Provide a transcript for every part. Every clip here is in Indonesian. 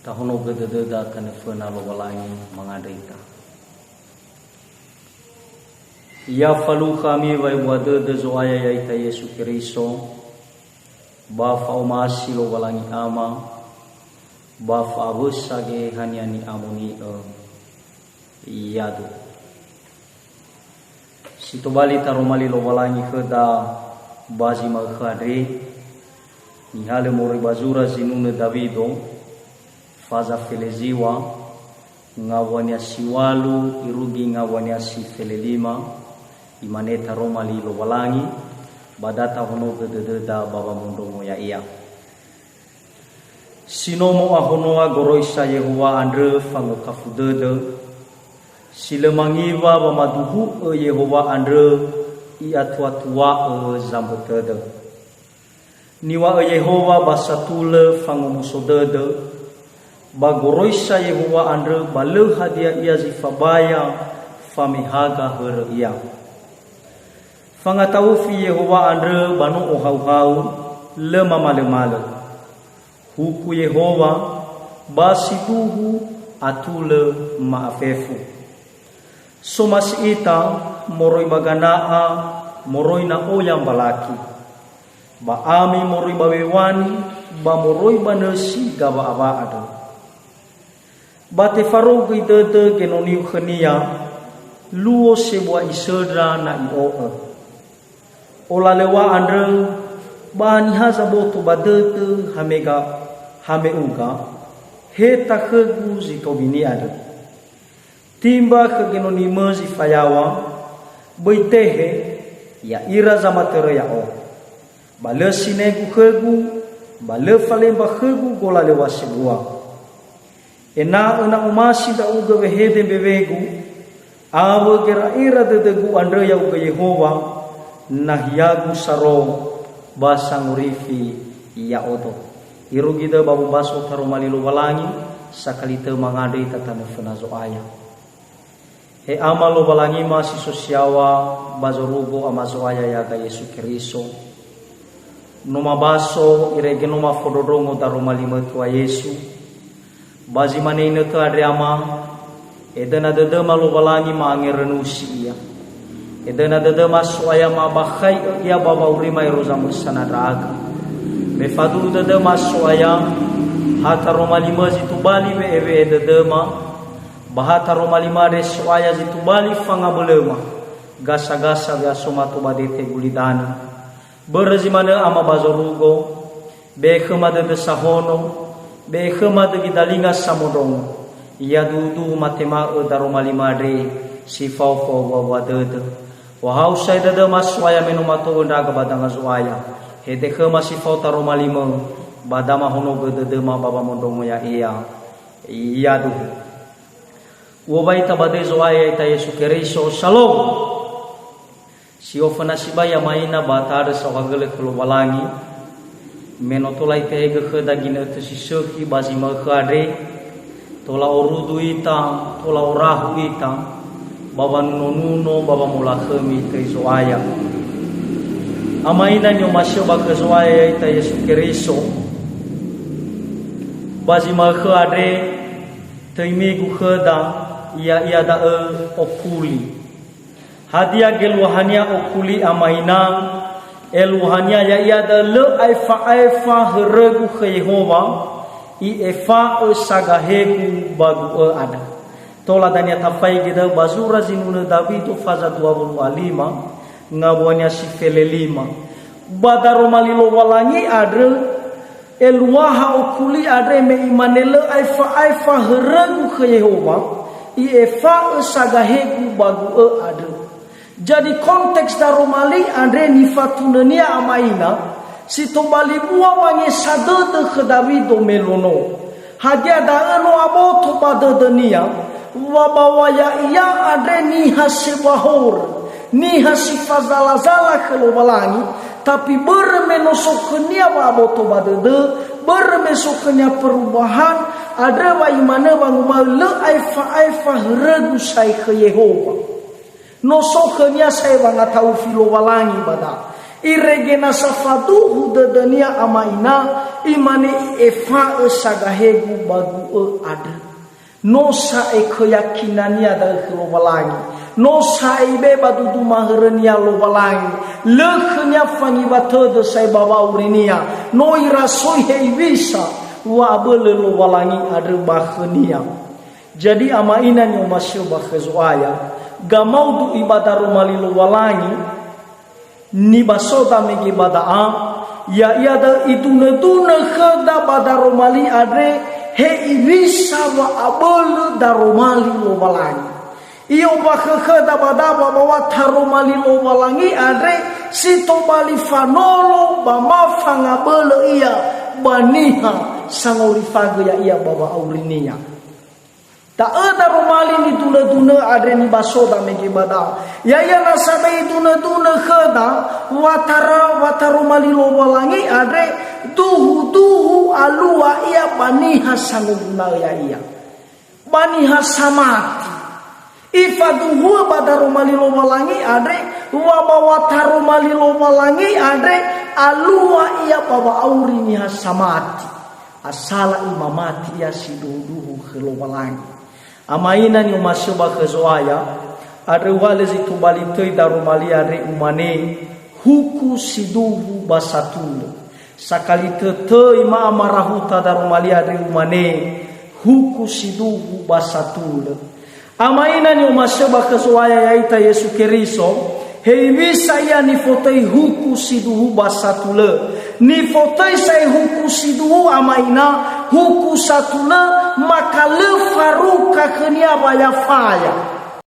tahono gededa kana fena lo walangi mangadita ya falu kami vai wade de zoaya ya ita Yesu Kristo ba fa umasi lo walangi ama ba fa busage haniani amuni iyadu situbali tarumali lo walangi kheda bazi makhadre nihale mori bazura zinune Davido faza feleziwa ngawanya siwalu irugi ngawanya si felelima imaneta romali lo walangi badata hono gededa baba mundomo ya iya sinomo ahonoa goroisa Yehova andre fango kafudede silemangiwa bamaduhu Yehova andre ia tua zambutede niwa Yehova basatule fango musodede bagoroisa Yehova andre bale hadia ia zifabaya famihaga her ia fangatau fi Yehova andre banu ohau-hau le mamale-male huku Yehova basiduhu atule maafefu somasi ita moroi baganaa moroi na oyang balaki ba ami moroi bawewani ba moroi banesi gaba aba ada bate faro gidede genoni khania luo sebua isedra na io ola lewa andre bani hazaboto badete hamega hameuga heta khegu zitobini ada timba kegenoni mezi fayawa boitehe ya ira zamatere ya o bale sinegu khegu bale falemba khegu gola lewa sebua ena umasi da uga wehede bewegu awe gera ira dedegu andre ya uga Yehova nahyagu saro basangurifi ya oto irugida babu baso tarumali lo walangi sakalite mangade tatane fenazo aya he amalo walangi masi sosiawa bazorugo amazo aya ya ga Yesu Kristo noma baso irege noma fododongo tarumali metua Yesu bazi manene ke adriama edana dede malu walangi mangerenusi ya edana dede maswaya mabakhai ya baba urima iroza musanadraga befadu dede maswaya hataroma lima zitubali be eve dede ma bahataroma lima reswaya zitubali fangabelema gasa-gasa gasoma to badete gulidani berzimana ama bazorugo be khema dede sahono be khema de gidalinga samodong ya dudu matema daromali madre sifau fo wadede wa hausai dede maswaya menumato ndaga badanga zuaya hede khema sifau taromali mo badama hono gedede ma baba mondongo ya iya dudu wobai tabade zuaya ita Yesu Kristo shalom siofana sibaya maina batar sawagale kelo walangi menotolai tege kheda gina te siseki bazi makhade tola orudu ita tola orahu ita baba nuno baba mula khemi te zoaya amaina nyo masyo ba zoaya ita Yesu Kristo bazi makhade teimi gu kheda ia da okuli hadia gelwahania okuli amaina eluhania ya iada le aifa heregu Yehova i efa sagahegu bagu ada tola dania tafai gida bazura zinuna Davido faza 25 ngabwania si felelima badaro malilo walangi adre eluaha okuli adre me imanele aifa heregu Yehova i efa sagahegu bagu ada. Jadi konteks daromali andre nifatunania amaina situbali bua wangi sadede ke Davido melono hadia da eno aboto badedenia wabawaya iya andre ni hasibahur ni hasifazalazala kelobalangi tapi bermenosokenia waboto badede bermesokenia perubahan ada wa imana banguma le aifa regu sai ke Yehova no sokhnya saya banga tahu filo walangi bada iregena safaduhu dedenia amaina imane efa sagahegu bagu ada nosa keyakinania da lobalangi nosa ibe badudu mahrenia lobalangi lekhnya fangi batode sai baba urinia no irasoi heibisa wa abele lobalangi ada bakhnia. Jadi amaina nyo masyo bakhzuaya gamau du ibadah rumali lobalangi ni basoda megi badaa ya da iduna khada badar romali adre he ibisa wa abul daromali lobalangi iyo khada badaba bawa taromali lobalangi adre sito bali fanolo bama fangabele iya baniha sangori faga ya iya baba aurinia tak ada romali ni tuna adre ni basoda megi bada ya nasabe tuna khada watara romali lobalangi adre duhu alua iya baniha sanguna ya iya baniha samati ifaduhu bada romali lobalangi adre watara romali lobalangi adre alua iya baba auri ni samati asala imamati ya siduhu lobalangi. Amaina ni umasyoba kezoaya adre wale zitubali tei darumali adre umane huku siduhu basatule sakali tei ma amarahuta darumali adre umane huku siduhu basatule. Amaina ni umasyoba kezoaya yaita Yesu Keriso heibisa ya ni fotei huku siduhu basatule ni fotei sai huku siduhu amaina huku satuna maka lefaruka kenia baya faya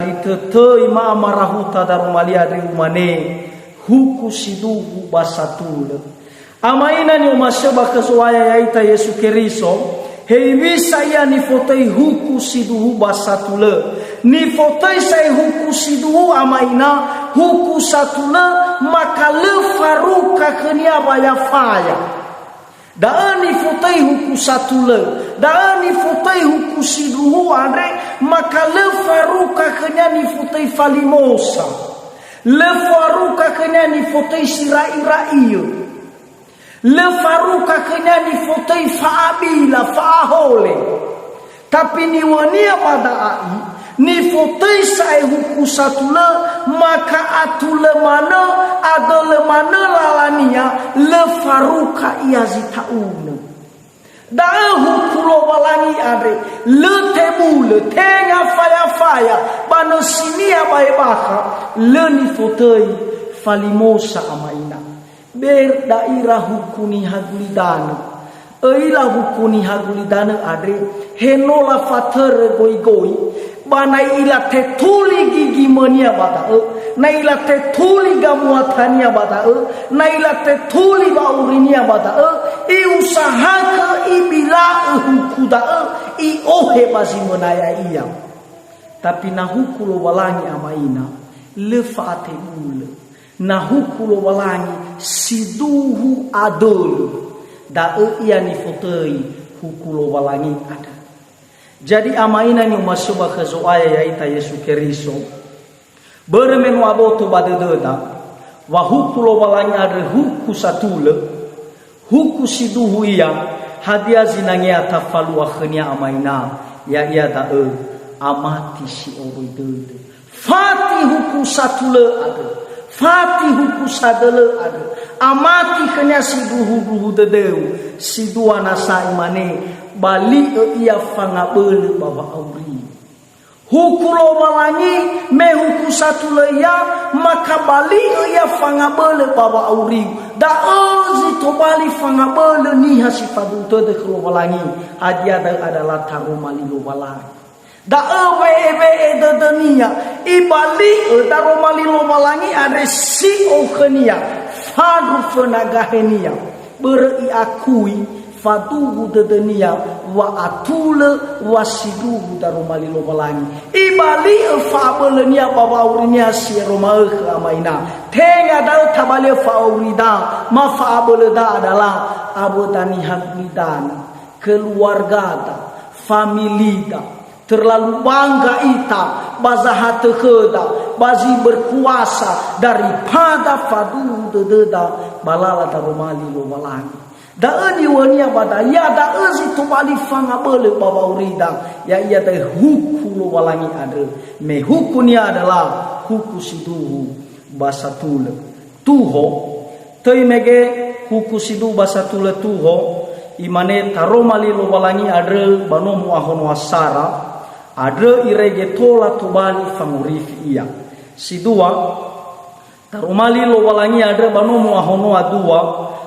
itetei ma amarahuta darumali adre umane huku siduhu basatule. Amaina ni umasyoba kezoaya yaita Yesu Keriso heibisa ya ni fotei huku siduhu basatule ni fotei sai huku siduhu amaina huku satuna maka lefaruka kenia baya faya daani fotei huku satule daani fotei huku siduhu andre maka lefaruka kenia ni fotei falimosa lefaruka kenia ni fotei sirairaiyo lefaruka kenia ni fotei faabila faahole tapi ni wania badai ni fotei sai huku satule maka atule mana adole mana lalania lefaruka iazitauna da huku lobalangi adre le tebule tenga faya bano sinia baibaka le ni fotei falimosa amaina ber daira hukuni hagulidana eila hukuni hagulidana adre henola fater goi bana ila tetuli gigi mania bata na ila tetuli gamuatania bata na ila tetuli baurinia bata i usahaka ibila hukuda i ohe basi menaya iya tapi na huku lobalangi amaina lefate ule na huku lobalangi siduhu adol da iya ni fotei huku lobalangi ada. Jadi amaina ni umasyoba kezoaya yaita Yesu Keriso beremen waboto badededa wa huku lobalangi adre huku satule huku siduhu iya hadia zinangia tafalua khenia amaina ya iya da amati si oridede fati huku satule adre fati huku sadele adre amati khenia siduhu dedeu sidua nasa imane bali ia fangabele baba auri huku lobalangi me huku satule ya maka bali ia fangabele baba auri da zito bali fangabele ni hasifadu de lobalangi hadia adalah taromali lobalangi da ebe de dunia ibali taromali lobalangi ada si okhenia fadu fenagahenia beri akui faduhu dedenia wa atule wasiduhu darumali lobalangi ibali fabelenia babaurinia si romae amaina tenga dal tabale faurida ma fabeleda adalah abotani hakidana keluarga familida terlalu bangga ita bazahate kheda bazi berkuasa daripada fadu dededa balala tarumali lo walangi. Da eni wania bada ya da ezi to bali fanga bele baba urida ya ia da huku lo walangi ada. Me hukunya adalah huku siduhu basatule tuho toi mege huku sidu basatule tuho imane taromali lo walangi ada banomu ahon wasara ada irege tola tubali fangurifi iya sidua taromali lo walangi ada banomu ahono adua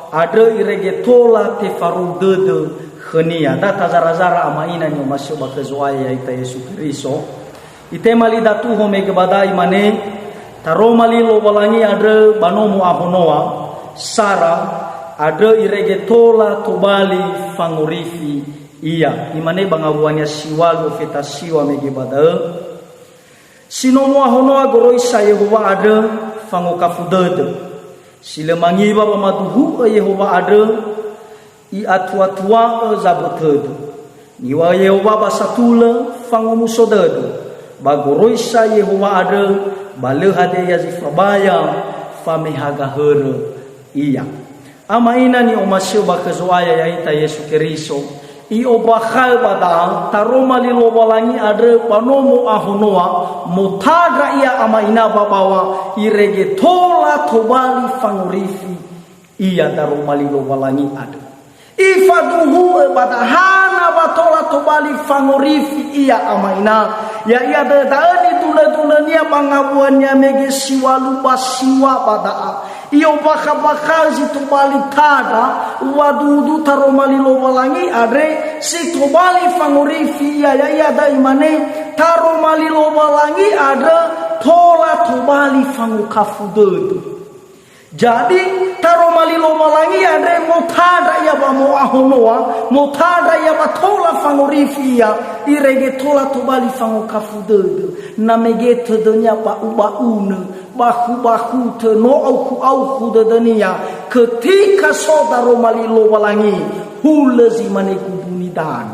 ada irege tola tefaru dede khania da tazara-zara amaina nyo masyo bakazoaya ita Yesu Kristo ite mali datu ho mege badai mane taromali lo walangi ada banomu ahonoa sara ada irege tola tobali fangurifi iya imane bangabuanya siwalu feta siwa mege bada sinomo ahonoa goroisa Yehova ada fangokafudede sila mangiba pamaduhu Yehova ada i atua-tua zabutedu niwa Yehova basatula fangomusodedu bagoroisa Yehova ada balehade yazifabaya famehagahara iya amaina ni omasyo bakazoaya yaita Yesu Kristo i obahal bada taromali lo walangi ada panomo ahonoa motaga ia amaina babawa irege tola tobali fangurifi iya taromali lo walangi ada ifaduhu badahana batola tobali fangurifi iya amaina ya ia dadani tula-tulania bangabuannya mege siwalu basiwa badaa iyo baka tobali tada wadudu taromali lo walangi adre si tobali fangurifi ya daimane taromali lo walangi ada tola tobali fangukafudedu jadi taromali lo walangi ada motada ya bamo ahonoa motada ya batola fangurifi ya irege tola tobali fangukafudedu namege tedonya pa ubaune bahu teno au dedania ketika saudara malilo walangi hulezi mane kubunidan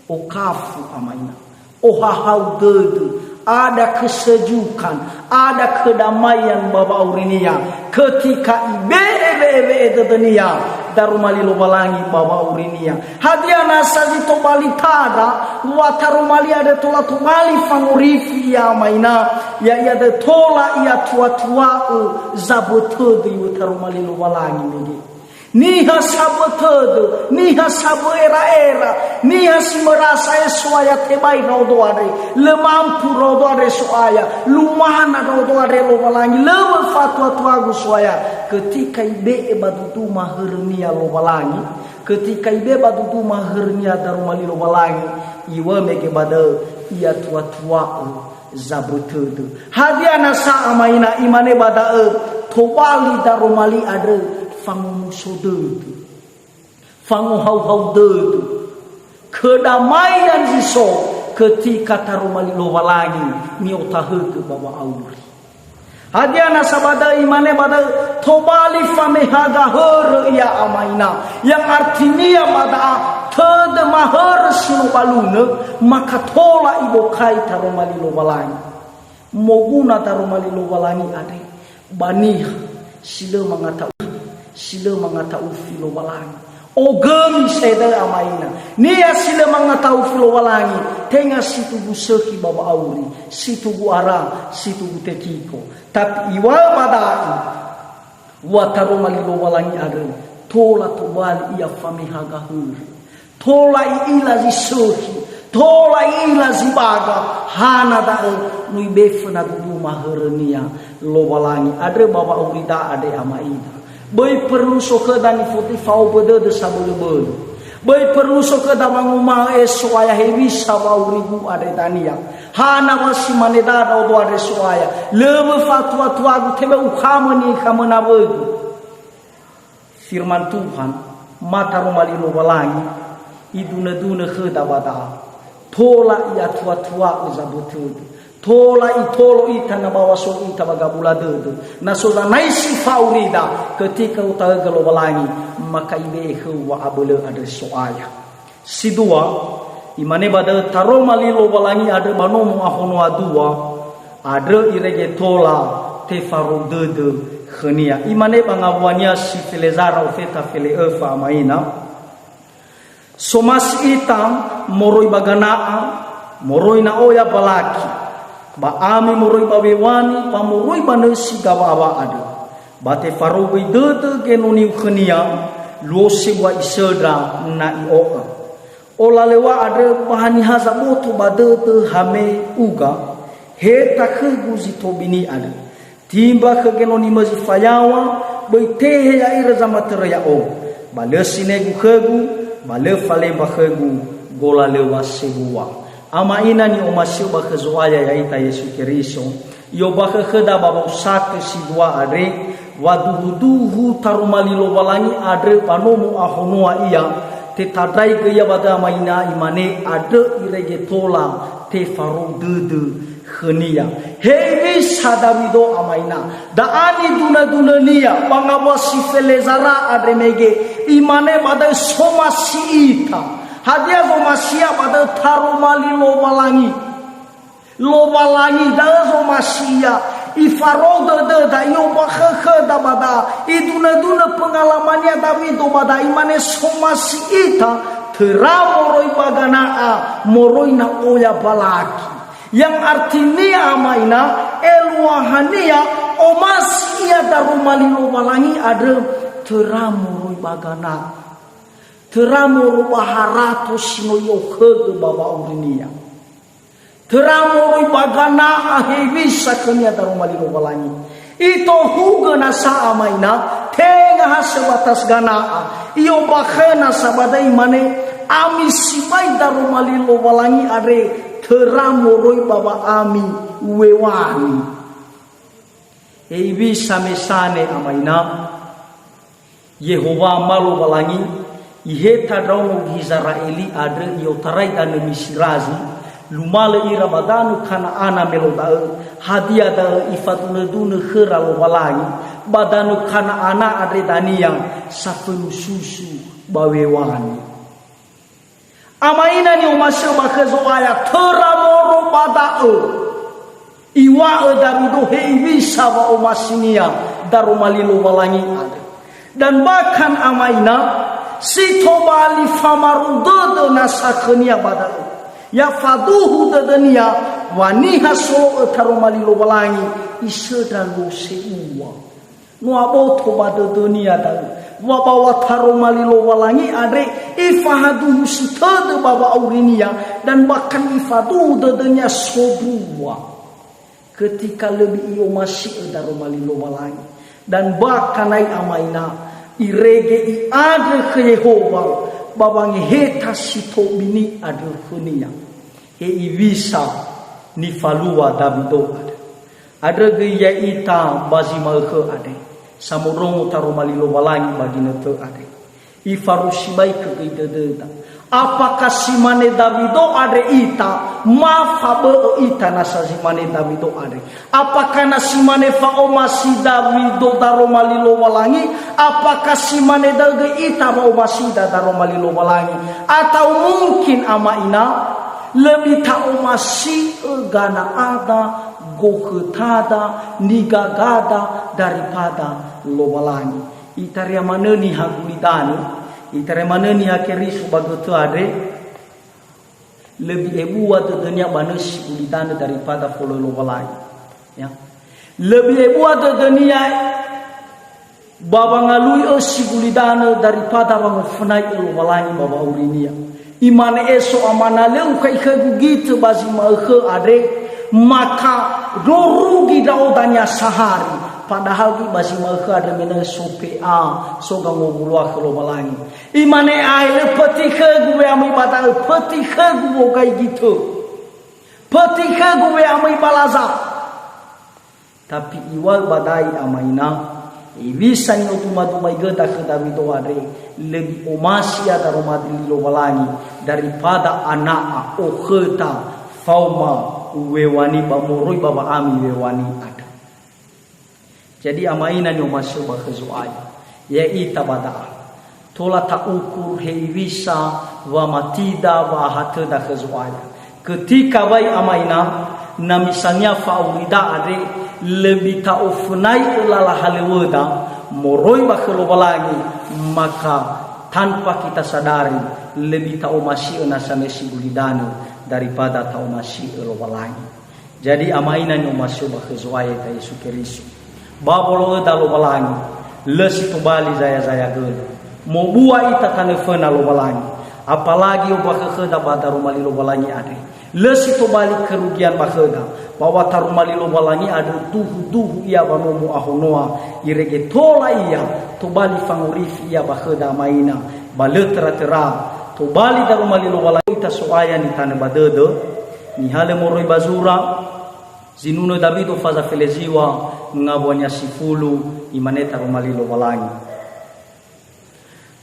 o kafu amaina o hahau dedu ada kesejukan ada kedamaian baba urinia ketika ibe dedania darumalilo walangi baba urinia hadiana saji to balitada watarumali ada tola to bali fangurifi ya maina ya de tola ya tua zabotedu watarumalilo walangi mege niha sabotedu niha sabo era niha simerasa eswaya tebai rodoare lemampu rodoare soaya lumana rodoare lo walangi lewe fatwa tuagu soaya ketika ibe badutu mahernia lo walangi ketika ibe badutu mahernia darumali lo walangi iwa mege bada ia tua zabotedu hadiana sa amaina imane bada tobali darumali ada fangomusodedu fangohau dedu kedamaian ziso ketika tarumali lo walangi niotahedu bawa auri hadiana sabada imane bada tobali famehaga her ya amaina yang artinya pada tedemahar sino balune maka tola ibokai tarumali lo walangi moguna tarumali lo walangi ade banih sila mangata ufilo walangi ogemi seda amaina nia sila mangata ufilo walangi tenga situ busehi baba auri situ buara situ butekiko tapi iwa badai watarumali lo walangi ada tola tobali ia famihaga hur tola ila zisohi tola ila zibaga hana da nuibefna du mahernia lo walangi ada baba auri da ada amaina Bai perlu sokedan ifuti fau bede de sabulebel. Bai perlu sokedan manguma eswaya hewi sawauribu ada tania. Hana wasi maneda da do ada swaya. Lebe fatwa tuagu tebe ukhamani khamana begu. Firman Tuhan mata rumali lo walangi iduna kheda bada. Tola ia tua uzabutu. Tola itolo ita na bawa so ita bagabula dedu na so da naisi faurida ketika utaga lo walangi maka ibe wa abule ada soaya sidua imane bada taromali lo walangi ada banomu ahono adua Ada irege tola te faru de khania. Imane bangabuania si felezara ofeta fele efa amaina. Somas itang moroi baganaa, moroi na oya balaki. Ba ami moroi bawewani, pa moroi banesi gawawa ada. Ba te faru de genoni khania, lo sewa isedra na ioa. Ola lewa ada bahani haza boto ba de hame uga. He takhu zito bini ada. Timba ke genoni mazi fayawa, beitehe ya ira zamatere ya o. Bale sinegu khegu, bale fale bakhegu, gola lewa sebuwa. Ama ina ni omasio bakhezoaya ya ita Yesu Kristo. Yo bakheda baba usake sidua adre, waduhuduhu tarumalilo walangi adre panomu ahonua iya. Te tadrai ke ya bada maina imane ade irege tola te faru de khania. Hei sadawido amaina. Da ani duna nia pangawasi felezara adremege imane pada somasi ita. Hadia somasia pada tarumali lo walangi da somasia ifaro da yo bakhe da bada iduna pengalamannya Dawido bada imane somasi ita teramoroi baganaa moroi na oya balaki. Yang artinya amaina eluahania omas ia darumalilo walangi ada teramurui bagana teramuru baharato sinoyo ke baba urinia teramurui bagana ahibisa kenia darumalilo walangi ito huga nasa amaina tenga hasebatas ganaa iyo bakhena sabadai mane amisibai darumalilo walangi are teramoroi baba ami wewani. Ebi samesane amaina Yehova malu balangi iheta daungo Israeli adre iotarai dan misirazi lumale ira badanu kana ana meloda hadia da ifatuna duna khera lo balangi badanu kana ana adre daniang safelu susu bawewani. Amaina ni umasyo bakhezo aya teramoro pada iwa Dawido heibisa wa umasinia darumalilo walangi ada. Dan bahkan amaina sitobali famaru dede nasakhenia pada ya faduhu dedenia waniha so tarumalilo walangi isedalo seuwa no aboto pada dunia da wabawa tarumalilo walangi adre ifahadu sitade baba aurinia dan bahkan ifadu dedenya sobuwa ketika lebih iyo masih darumalilo walangi dan bahkan ai amaina irege i adre ke Yehova babangi heta sito bini adre kunia he ibisa ni falua Dawido ada gaya ita bazimal ke ade samurong tarumalilo walangi bagina te ade ifarusibai kegeidedeta apakah simane Dawido ade ita mafabe ita nasa simane Dawido ade apakah nasimane faomasi Dawido darumalilo walangi apakah simane dage ita faomasi darumalilo walangi atau mungkin amaina lebih taomasi gana ada goketada nigagada daripada lobalangi itaria maneni hagulidani itaria maneni hakerisu bagotu ade lebih ebuwa de dunia banes gulidani daripada follow lobalangi ya lebih ebuwa de dunia baba ngalui osigulidani daripada bangufunai lobalangi baba urinia imane eso amana leu kai gitu bazi mahe ade maka dorugi daudanya sahari padahal di basi mereka ada menang sope soga ngobulwa kalau balangi imane ai peti ke gue amai batal peti ke gue kayak gitu peti ke gue amai balaza tapi iwal badai amaina bisa ni otumadu mai geta ke Dawido adre lebih omasia daromadri lo balangi daripada anak okheta fauma wewani bamurui baba ami wewani ada. Jadi amaina ni masuk bakhezuai ya ita bada tola ta ukur heiwisa wa matida wa hatada khezuai ketika bai amaina na misalnya faurida ade lebih taufnai lala haleweda moroi bakhelo balangi, maka tanpa kita sadari lebih tahu masih nasanesi bulidanu daripada tahu masih lo balangi. Jadi amaina nyo masih bakhezwaya ta Yesu Kristo babolo da lo balangi lesi to bali zaya gel mo buai ita tanefana lo balangi, apalagi o bakheda badaru mali lo balangi ade lesi to bali kerugian bakheda bahwa tarumali lo balangi ada duhu ia banomu ahonoa irege tola ia to bali fangurifi ia bakheda maina baletra tera to bali darumali lo balangi ita soaya ni tane badedo ni hale moroi bazura zinuno Davido faza feleziwa ngabwanya sifulu imaneta rumali lo balangi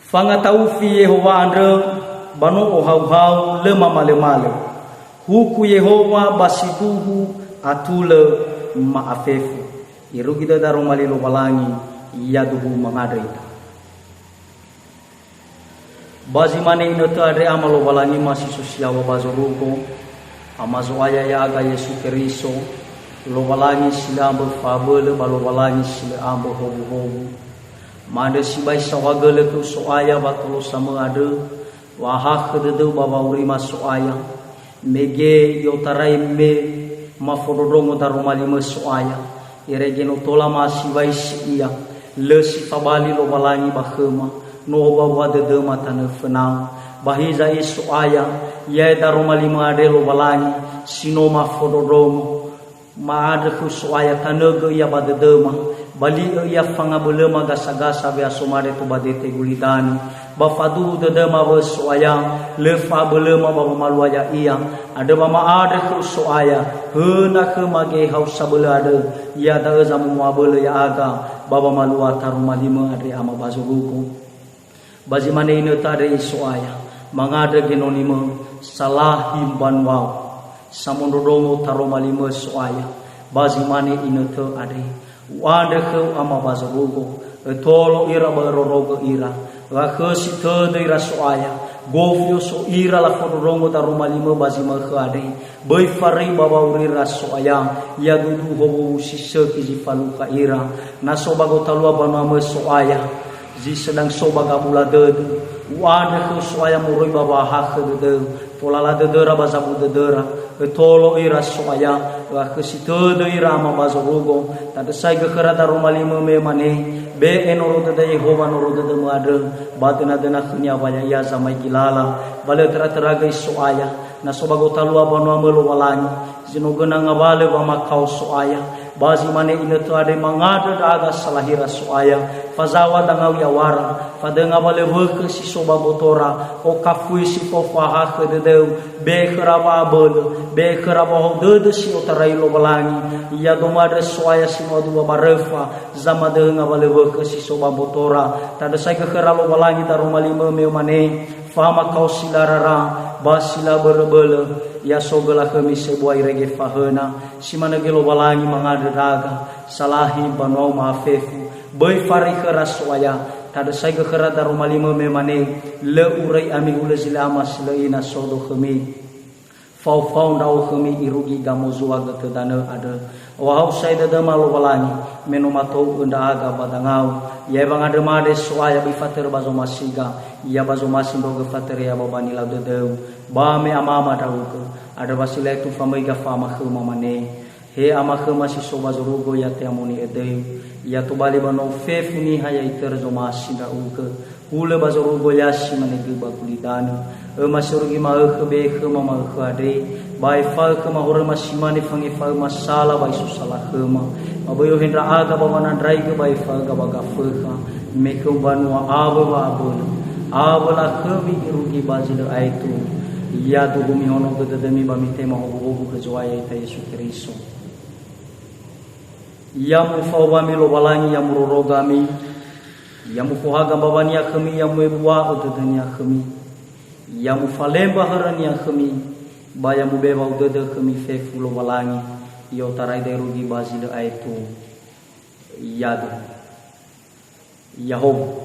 fanga taufi Yehova andre banu ohau lema male huku Yehova basiduhu atule maafefu irugi da rumali lo balangi yaduhu mangadrita bazi mane inoto adre amalo balangi masih sosial bazoruko amazo aya ya aga Yesu Kristo lo balangi sila ambo fabele balo balangi sila ambo hobu mande sibai sawagele ku soaya batolo sama ade wahak dedu baba urima soaya mege yotarai me mafododongo darumali mesoaya iregeno tola masibai sia lesi fabali lo balangi bakhema no baba dedu matane fenang bahiza isoaya ya darumali made lo balangi sino mafododongo maade ku soaya tanaga ya badedema bali ya fanga belema gasa-gasa biasa made to badete gulidani bafadu dedema soaya lefa belema baba maluaya iya ada mama ada ku soaya hena ke mage hausa belade ya da zamu mabele ya aga baba malua tarumalima ade ama bazuruku bazimane ino tade soaya mangade genonimo salah himban wow samondodomo tarumalima soaya bazimane ino to ade wande ke ama bazarugo tolo ira barorogo ira la khasi to de rasoaya gofio so ira la fodorongo tarumalima bazima khade boy fari baba uri rasoaya ya dudu hobo sisse kiji faluka ira naso bago talua banama soaya ji sedang sobaga mula dedu wande ke soaya muroi baba hak de polala dedera bazabu dedera tolo ira soaya la khasi to de ira ama bazarugo tade sai gekera tarumalima me mane be enoro de Yehova noro de made batina dena khnya baya ya zamai gilala bale tera-tera gai soaya na sobago talua bano amelo walani zino gena ngabale ba makau soaya bazi mane ina to ade mangada daga salahira soaya fazawa dangau ya wara pada ngabale weke si soba botora o kafui si fofaha ke de be keraba bol be keraba de si otarai lo walani ya domade soaya si modu barefa zamade ngabale weke si soba botora tada sai ke keralo walani tarumalima me mane fama kau silarara basila berebele ya sogala kami sebuai rege fahena simana gelo balangi mangadaga salahi bano maafefu boy fari keraswaya tada sai gekera darumalima memane le urai ami ule silama sileina sodo kami fau dau kami irugi gamozua getedana ada wahau sai dada malo balangi menomato unda aga badangau ya bang ada made swaya bi fater bazo masiga ya bazo masindo ge fater ya babani la dedeu ba me amama dauke ada basila itu famaiga fama khuma mane he ama khuma si soba zurugo ya te amoni edeu ya to bali bano fefuni haya iter zo masida uke ule bazurugo ya si mane ge bakulidanu e masurugi ma ke be khuma ma khade bai fa khuma hore masimani fangi fa masala bai susala khuma abayo hendra aga bamana drai ke bai fa ga baga fa me ke banwa abala khami irugi bazil aitu ya dugumi hono gedemi bamite ma hobo ke joaya ita Yesu Kristo ya mufawami lo balangi ya murorogami ya mufuhaga babani ya khami ya muebwa udedeni ya khami ya mufalemba harani ya khami baya mubeba udede khami fefu lo balangi yo tarai derugi bazil aitu yadu Yahom